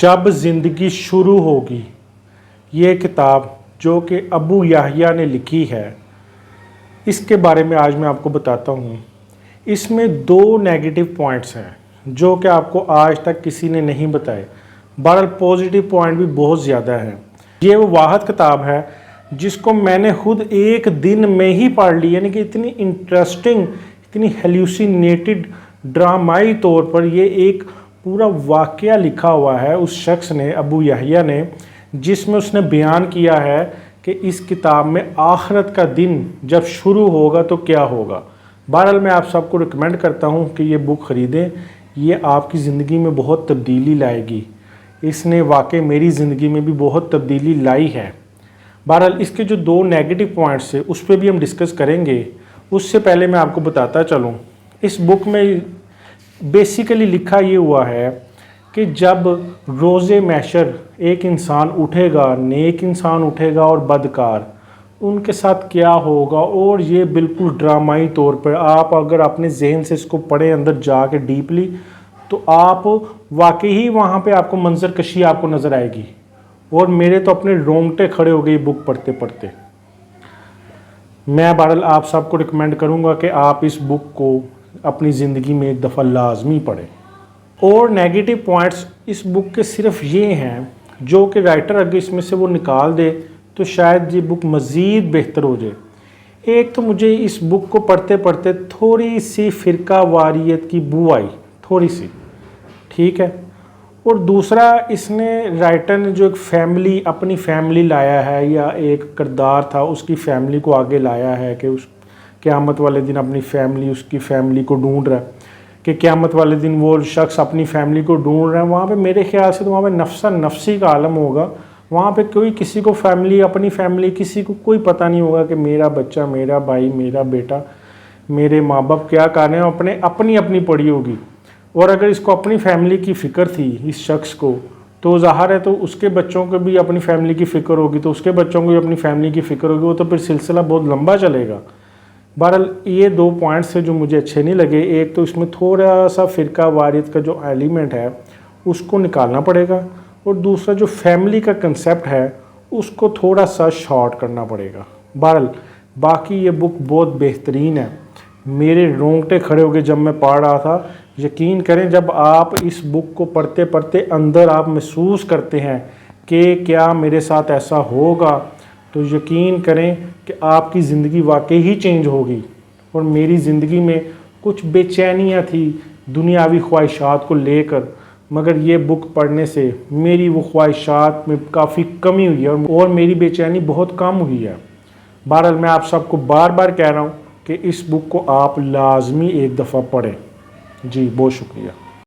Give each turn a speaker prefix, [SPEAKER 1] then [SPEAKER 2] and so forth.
[SPEAKER 1] جب زندگی شروع ہوگی، یہ کتاب جو کہ ابو یحییٰ نے لکھی ہے، اس کے بارے میں آج میں آپ کو بتاتا ہوں۔ اس میں 2 نیگیٹو پوائنٹس ہیں جو کہ آپ کو آج تک کسی نے نہیں بتائے۔ بہرحال پازیٹیو پوائنٹ بھی بہت زیادہ ہیں۔ یہ وہ واحد کتاب ہے جس کو میں نے خود ایک دن میں ہی پڑھ لی، یعنی کہ اتنی انٹرسٹنگ، اتنی ہیلوسینیٹڈ ڈرامائی طور پر یہ ایک پورا واقعہ لکھا ہوا ہے اس شخص نے، ابو یحییٰ نے، جس میں اس نے بیان کیا ہے کہ اس کتاب میں آخرت کا دن جب شروع ہوگا تو کیا ہوگا۔ بہرحال میں آپ سب کو ریکمینڈ کرتا ہوں کہ یہ بک خریدیں، یہ آپ کی زندگی میں بہت تبدیلی لائے گی۔ اس نے واقعی میری زندگی میں بھی بہت تبدیلی لائی ہے۔ بہرحال اس کے جو 2 نیگیٹو پوائنٹس ہیں اس پہ بھی ہم ڈسکس کریں گے۔ اس سے پہلے میں آپ کو بتاتا چلوں، اس بک میں بیسیکلی لکھا یہ ہوا ہے کہ جب روز محشر ایک انسان اٹھے گا، نیک انسان اٹھے گا اور بدکار، ان کے ساتھ کیا ہوگا، اور یہ بالکل ڈرامائی طور پر آپ اگر اپنے ذہن سے اس کو پڑھیں اندر جا کے ڈیپلی، تو آپ واقعی وہاں پہ آپ کو منظر کشی آپ کو نظر آئے گی۔ اور میرے تو اپنے رونگٹے کھڑے ہو گئے بک پڑھتے پڑھتے۔ میں بہرحال آپ سب کو ریکمینڈ کروں گا کہ آپ اس بک کو اپنی زندگی میں ایک دفعہ لازمی پڑھیں۔ اور نیگیٹو پوائنٹس اس بک کے صرف یہ ہیں جو کہ رائٹر اگر اس میں سے وہ نکال دے تو شاید یہ بک مزید بہتر ہو جائے۔ ایک تو مجھے اس بک کو پڑھتے پڑھتے تھوڑی سی فرقہ واریت کی بو آئی، تھوڑی سی، ٹھیک ہے۔ اور دوسرا، اس نے رائٹر نے جو ایک فیملی، اپنی فیملی لایا ہے، یا ایک کردار تھا اس کی فیملی کو آگے لایا ہے کہ اس قیامت والے دن اپنی فیملی، اس کی فیملی کو ڈھونڈ رہا ہے کہ قیامت والے دن وہ شخص اپنی فیملی کو ڈھونڈ رہا ہے۔ وہاں پہ میرے خیال سے تو وہاں پہ نفسا نفسی کا عالم ہوگا۔ وہاں پہ کوئی کسی کو فیملی، اپنی فیملی، کسی کو کوئی پتہ نہیں ہوگا کہ میرا بچہ، میرا بھائی، میرا بیٹا، میرے ماں باپ کیا کر رہے ہیں، اپنی پڑی ہوگی۔ اور اگر اس کو اپنی فیملی کی فکر تھی اس شخص کو، تو ظاہر ہے تو اس کے بچوں کو بھی اپنی فیملی کی فکر ہوگی، تو اس کے بچوں کو بھی اپنی فیملی کی فکر ہوگی، وہ تو پھر سلسلہ بہت لمبا چلے گا۔ بہرحال یہ 2 پوائنٹس ہیں جو مجھے اچھے نہیں لگے۔ ایک تو اس میں تھوڑا سا فرقہ واریت کا جو ایلیمنٹ ہے اس کو نکالنا پڑے گا، اور دوسرا جو فیملی کا کنسیپٹ ہے اس کو تھوڑا سا شارٹ کرنا پڑے گا۔ بہرحال باقی یہ بک بہت بہترین ہے، میرے رونگٹے کھڑے ہو گئے جب میں پڑھ رہا تھا۔ یقین کریں جب آپ اس بک کو پڑھتے پڑھتے اندر آپ محسوس کرتے ہیں کہ کیا میرے ساتھ ایسا ہوگا، تو یقین کریں کہ آپ کی زندگی واقعی ہی چینج ہوگی۔ اور میری زندگی میں کچھ بے چینیاں تھی دنیاوی خواہشات کو لے کر، مگر یہ بک پڑھنے سے میری وہ خواہشات میں کافی کمی ہوئی ہے اور میری بے چینی بہت کم ہوئی ہے۔ بہرحال میں آپ سب کو بار بار کہہ رہا ہوں کہ اس بک کو آپ لازمی ایک دفعہ پڑھیں۔ جی بہت شکریہ۔